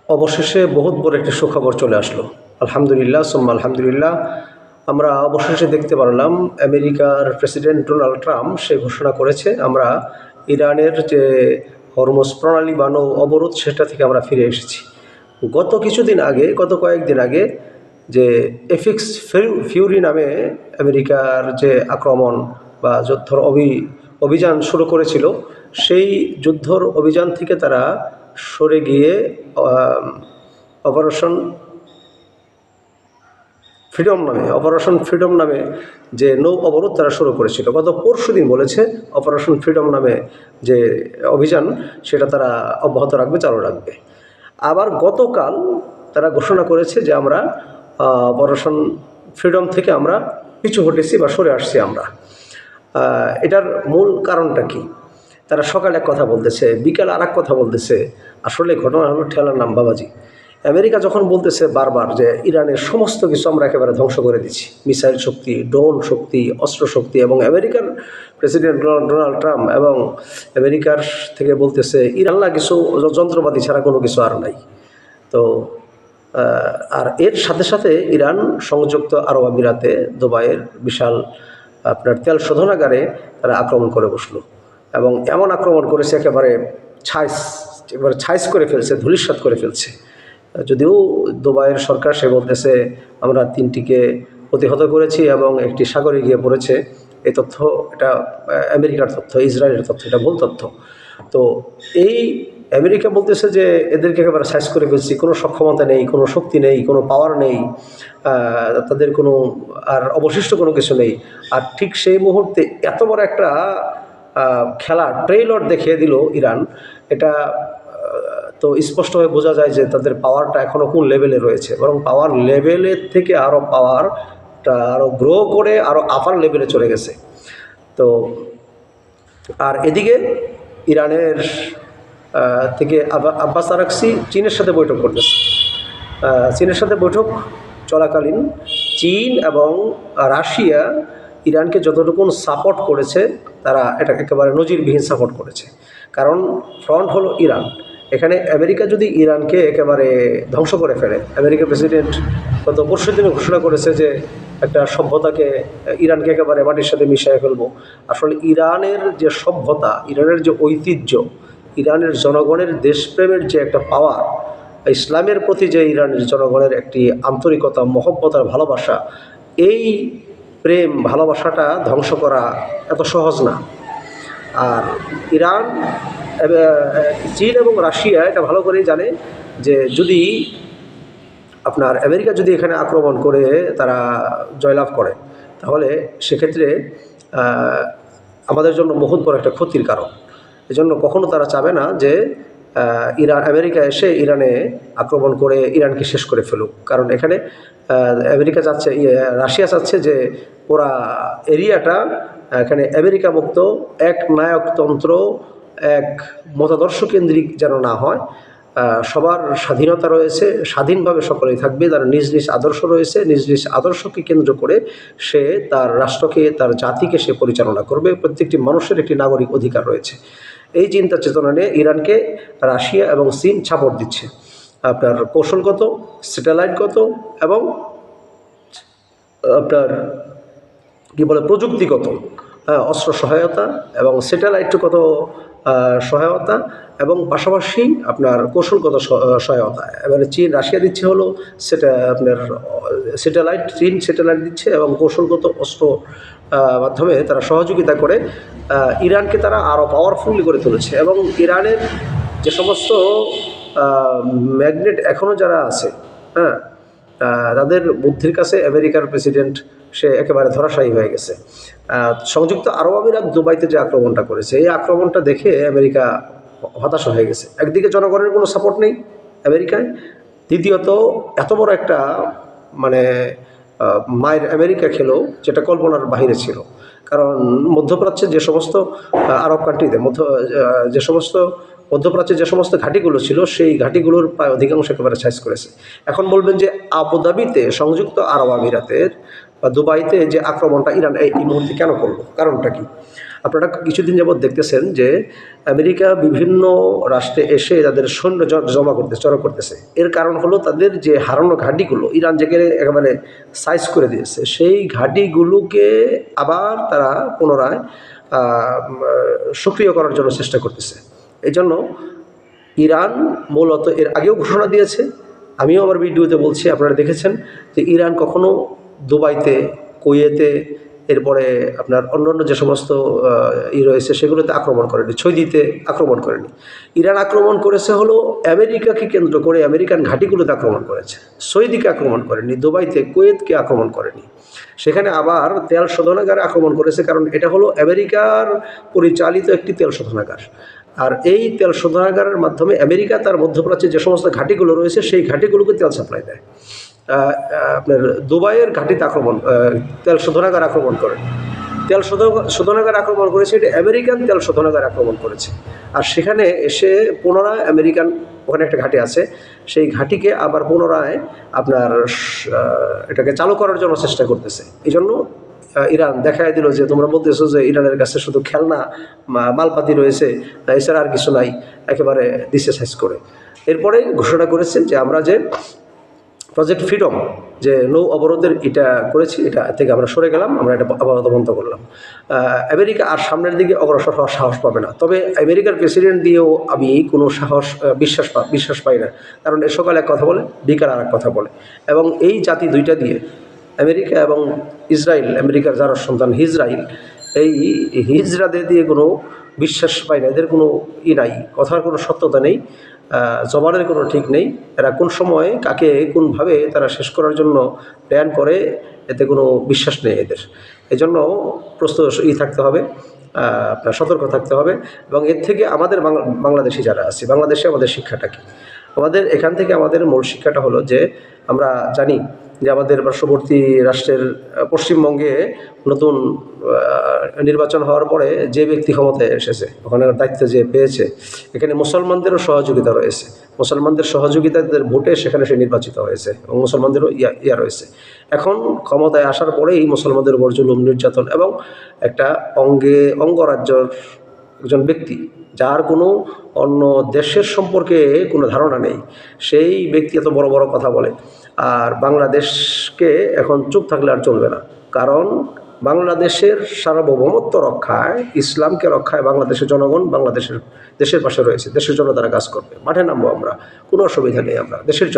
অবশেষে বহুত বড় একটি সুখবর চলে আসলো। আলহামদুলিল্লাহ সুম্মা আলহামদুলিল্লাহ। আমরা অবশেষে দেখতে পারলাম আমেরিকার প্রেসিডেন্ট ডোনাল্ড ট্রাম্প সে ঘোষণা করেছে আমরা ইরানের যে হরমুজ প্রণালী বা নৌ অবরোধ সেটা থেকে আমরা ফিরে এসেছি। গত কয়েকদিন আগে যে এফিক্স ফিউরি নামে আমেরিকার যে আক্রমণ বা যুদ্ধর অভিযান শুরু করেছিল, সেই যুদ্ধর অভিযান থেকে তারা সরে গিয়ে অপারেশন অপারেশন ফ্রিডম নামে যে নৌ অবরোধ তারা শুরু করেছিল। গত পরশুদিন বলেছে অপারেশন ফ্রিডম নামে যে অভিযান সেটা তারা অব্যাহত রাখবে, চালু রাখবে। আবার গতকাল তারা ঘোষণা করেছে যে আমরা অপারেশন ফ্রিডম থেকে আমরা পিছু হটেছি বা সরে আসছি আমরা। এটার মূল কারণটা কি? তারা সকালে এক কথা বলতেছে, বিকালে আর এক কথা বলতেছে। আসলে ঘটনা হলো ঠেলার নাম বাবাজি। আমেরিকা যখন বলতেছে বারবার যে ইরানের সমস্ত কিছু আমরা একেবারে ধ্বংস করে দিচ্ছি, মিসাইল শক্তি, ড্রোন শক্তি, অস্ত্র শক্তি, এবং আমেরিকার প্রেসিডেন্ট ডোনাল্ড ট্রাম্প এবং আমেরিকার থেকে বলতেছে ইরানলা কিছু যন্ত্রপাতি ছাড়া কোনো কিছু আর নাই। তো আর এর সাথে সাথে ইরান সংযুক্ত আরব আমিরাতে দুবাইয়ের বিশাল আপনার তেল শোধনাগারে তারা আক্রমণ করে বসলো, এবং এমন আক্রমণ করেছে একেবারে ছাইস করে ফেলছে, ধূলিসাৎ করে ফেলছে। যদিও দুবাইয়ের সরকার সে বলতেছে আমরা 3টিকে প্রতিহত করেছি এবং একটি সাগরে গিয়ে পড়েছে। এই তথ্য এটা আমেরিকার তথ্য, ইসরায়েলের তথ্য, এটা ভুল তথ্য। তো এই আমেরিকা বলতেছে যে এদেরকে একেবারে সাইজ করে ফেলছি, কোনো সক্ষমতা নেই, কোনো শক্তি নেই, কোনো পাওয়ার নেই, তাদের কোনো আর অবশিষ্ট কোনো কিছু নেই। আর ঠিক সেই মুহূর্তে এত বড় একটা খেলা ট্রেইলর দেখিয়ে দিল ইরান। এটা তো স্পষ্টভাবে বোঝা যায় যে তাদের পাওয়ারটা এখনও কোন লেভেলে রয়েছে, বরং পাওয়ার লেভেলের থেকে আরও পাওয়ারটা আরও গ্রো করে আরও আপার লেভেলে চলে গেছে। তো আর এদিকে ইরানের থেকে আব্বাস আরাকচি চীনের সাথে বৈঠক করতেছে। চীনের সাথে বৈঠক চলাকালীন চীন এবং রাশিয়া ইরানকে যতটুকুন সাপোর্ট করেছে তারা এটা একেবারে নজিরবিহীন সাপোর্ট করেছে। কারণ ফ্রন্ট হলো ইরান। এখানে আমেরিকা যদি ইরানকে একেবারে ধ্বংস করে ফেলে, আমেরিকার প্রেসিডেন্ট গত পরশুদিনে ঘোষণা করেছে যে একটা সভ্যতাকে ইরানকে একেবারে মাটির সাথে মিশিয়ে ফেলবো। আসলে ইরানের যে সভ্যতা, ইরানের যে ঐতিহ্য, ইরানের জনগণের দেশপ্রেমের যে একটা পাওয়ার, ইসলামের প্রতি যে ইরানের জনগণের একটি আন্তরিকতা, মহব্বত আর ভালোবাসা, এই প্রেম ভালোবাসাটা ধ্বংস করা এত সহজ না। আর ইরান, চীন এবং রাশিয়া এটা ভালো করেই জানে যে যদি আপনার আমেরিকা যদি এখানে আক্রমণ করে তারা জয়লাভ করে, তাহলে সেক্ষেত্রে আমাদের জন্য বহুত বড় একটা ক্ষতির কারণ। এজন্য কখনো তারা চাবে না যে আমেরিকা এসে ইরানে আক্রমণ করে ইরানকে শেষ করে ফেলুক। কারণ এখানে রাশিয়া চাচ্ছে যে পুরা এরিয়াটা এখানে আমেরিকা মুক্ত, এক নায়কতন্ত্র, এক মতাদর্শ কেন্দ্রিক যেন না হয়। সবার স্বাধীনতা রয়েছে, স্বাধীনভাবে সকলেই থাকবে, তার নিজ নিজ আদর্শ রয়েছে, নিজ নিজ আদর্শকে কেন্দ্র করে সে তার রাষ্ট্রকে, তার জাতিকে সে পরিচালনা করবে। প্রত্যেকটি মানুষের একটি নাগরিক অধিকার রয়েছে। এই চিন্তা চেতনা নিয়ে ইরানকে রাশিয়া এবং চীন সাপোর্ট দিচ্ছে, আপনার কৌশলগত, স্যাটেলাইটগত এবং আপনার প্রযুক্তিগত অস্ত্র সহায়তা এবং স্যাটেলাইটগত সহায়তা এবং পাশাপাশি আপনার কৌশলগত সহায়তা। এবারে চীন রাশিয়া দিচ্ছে হলো আপনার স্যাটেলাইট, চীন স্যাটেলাইট দিচ্ছে এবং কৌশলগত অস্ত্র মাধ্যমে তারা সহযোগিতা করে ইরানকে তারা আরও পাওয়ারফুলি করে তুলেছে। এবং ইরানের যে সমস্ত ম্যাগনেট এখনও যারা আছে, তাদের বুদ্ধির কাছে আমেরিকার প্রেসিডেন্ট সে একেবারে ধরাশায়ী হয়ে গেছে। সংযুক্ত আরব আমিরাত দুবাইতে যে আক্রমণটা করেছে, এই আক্রমণটা দেখে আমেরিকা হতাশা হয়ে গেছে। একদিকে জনগণের কোনো সাপোর্ট নেই আমেরিকায়, দ্বিতীয়ত এত বড় একটা মায়ের আমেরিকা খেলো যেটা কল্পনার বাহিরে ছিল। কারণ মধ্যপ্রাচ্যের যে সমস্ত আরব কান্ট্রিতে মধ্যপ্রাচ্যের যে সমস্ত ঘাঁটিগুলো ছিল, সেই ঘাঁটিগুলোর প্রায় অধিকাংশ একেবারে সাইজ করেছে। এখন বলবেন যে আবুধাবিতে, সংযুক্ত আরব আমিরাতের বা দুবাইতে যে আক্রমণটা ইরান এই মুহূর্তে কেন করলো, কারণটা কি? আপনারা কিছুদিন যাবৎ দেখতেছেন যে আমেরিকা বিভিন্ন রাষ্ট্রে এসে তাদের সৈন্য জমা করতেছে। এর কারণ হলো তাদের যে হারানো ঘাঁটিগুলো ইরান যেখানে একেবারে সাইজ করে দিয়েছে, সেই ঘাঁটিগুলোকে আবার তারা পুনরায় সক্রিয় করার জন্য চেষ্টা করতেছে। এই জন্য ইরান মূলত এর আগেও ঘোষণা দিয়েছে, আমিও আমার ভিডিওতে বলছি, আপনারা দেখেছেন যে ইরান কখনো দুবাইতে, কুয়েতে, এরপরে আপনার অন্যান্য যে সমস্ত রয়েছে সেগুলোতে আক্রমণ করেনি, সৌদিতে আক্রমণ করেনি। ইরান আক্রমণ করেছে হলো আমেরিকাকে কেন্দ্র করে, আমেরিকান ঘাঁটিগুলোতে আক্রমণ করেছে, সৌদিকে আক্রমণ করেনি, দুবাইতে, কুয়েতকে আক্রমণ করেনি। সেখানে আবার তেল শোধনাগারে আক্রমণ করেছে, কারণ এটা হলো আমেরিকার পরিচালিত একটি তেল শোধনাগার। আর এই তেল শোধনাগারের মাধ্যমে আমেরিকা তার মধ্যপ্রাচ্যে যে সমস্ত ঘাঁটিগুলো রয়েছে সেই ঘাঁটিগুলোকে তেল সাপ্লাই দেয়। আপনার দুবাইয়ের ঘাঁটিতে তেল শোধনাগার আক্রমণ করেন, তেল শোধনাগার আক্রমণ করেছে, এটা আমেরিকান তেল শোধনাগার আক্রমণ করেছে। আর সেখানে এসে পুনরায় আমেরিকান, ওখানে একটা ঘাঁটি আছে, সেই ঘাঁটিকে আবার পুনরায় আপনার এটাকে চালু করার জন্য চেষ্টা করতেছে। এই জন্য ইরান দেখাই দিল যে তোমরা বলতেছো যে ইরানের কাছে শুধু খেলনা মালপাতি রয়েছে, এছাড়া আর কিছু নাই, একেবারে দিশে সাইজ করে। এরপরে ঘোষণা করেছে যে আমরা যে প্রজেক্ট ফ্রিডম যে নৌ অবরোধের এটা করেছি, এটা থেকে আমরা সরে গেলাম, আমরা এটা আপাতত বন্ধ করলাম। আমেরিকা আর সামনের দিকে অগ্রসর হওয়ার সাহস পাবে না। তবে আমেরিকার প্রেসিডেন্ট দিয়েও আমি কোনো বিশ্বাস পাই না, কারণ এ সকালে এক কথা বলে, বিকাল আর এক কথা বলে। এবং এই জাতি দুইটা দিয়ে, আমেরিকা এবং ইসরায়েল, আমেরিকার যারা সন্তান ইসরায়েল, এই হিজড়াদের দিয়ে কোনো বিশ্বাস পাই না, এদের কোনো নাই, কথার কোনো সত্যতা নেই, জবানের কোনো ঠিক নেই। এরা কোন সময় কাকে কোনভাবে তারা শেষ করার জন্য প্ল্যান করে, এতে কোনো বিশ্বাস নেই এদের। এই জন্য প্রস্তুত থাকতে হবে, আপনার সতর্ক থাকতে হবে। এবং এর থেকে আমাদের বাংলাদেশি যারা আছে, বাংলাদেশে আমাদের শিক্ষাটা কী? আমাদের এখান থেকে আমাদের মূল শিক্ষাটা হলো যে আমরা জানি যে আমাদের পার্শ্ববর্তী রাষ্ট্রের পশ্চিমবঙ্গে নতুন নির্বাচন হওয়ার পরে যে ব্যক্তি ক্ষমতায় এসেছে, ওখানে দায়িত্ব যে পেয়েছে, এখানে মুসলমানদেরও সহযোগিতা রয়েছে, মুসলমানদের সহযোগিতাদের ভোটে সেখানে সে নির্বাচিত হয়েছে এবং মুসলমানদেরও ইয়া রয়েছে। এখন ক্ষমতায় আসার পরেই মুসলমানদের উপর জুলুম, নির্যাতন এবং একটা অঙ্গরাজ্যর একজন ব্যক্তি যার কোনো অন্য দেশের সম্পর্কে কোনো ধারণা নেই, সেই ব্যক্তি এত বড় বড় কথা বলে। আর বাংলাদেশকে এখন চুপ থাকলে আর চলবে না, কারণ বাংলাদেশের সার্বভৌমত্ব রক্ষায়, ইসলামকে রক্ষায় বাংলাদেশের জনগণ দেশের পাশে রয়েছে, দেশের জন্য তারা কাজ করবে। মাঠে নামবো আমরা, কোনো অসুবিধা নেই। আমরা দেশের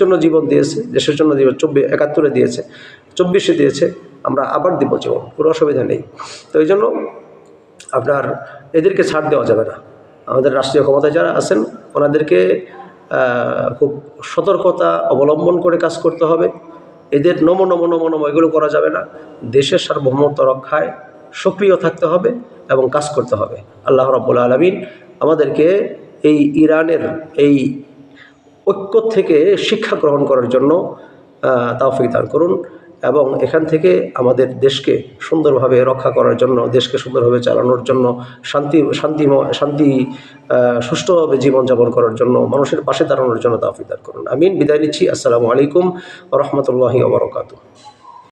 জন্য জীবন দিয়েছে, দেশের জন্য জীবন 71 দিয়েছে, 24 দিয়েছে, আমরা আবার দিব জীবন, কোনো অসুবিধা নেই। তো এই জন্য আপনার এদেরকে ছাড় দেওয়া যাবে না। আমাদের রাষ্ট্রীয় ক্ষমতায় যারা আছেন ওনাদেরকে খুব সতর্কতা অবলম্বন করে কাজ করতে হবে। এদের নমো এগুলো করা যাবে না। দেশের সার্বভৌমত্ব রক্ষায় সক্রিয় থাকতে হবে এবং কাজ করতে হবে। আল্লাহ রাব্বুল আলামিন আমাদেরকে এই ইরানের এই ঐক্য থেকে শিক্ষা গ্রহণ করার জন্য তৌফিক দান করুন এবং এখান থেকে আমাদের দেশকে সুন্দরভাবে রক্ষা করার জন্য, দেশকে সুন্দরভাবে চালানোর জন্য, শান্তি সুষ্ঠুভাবে জীবনযাপন করার জন্য, মানুষের পাশে দাঁড়ানোর জন্য তৌফিক দান করুন। আমিন। বিদায় নিচ্ছি। আসসালামু আলাইকুম ওয়া রাহমাতুল্লাহি ওয়া বারাকাতুহু।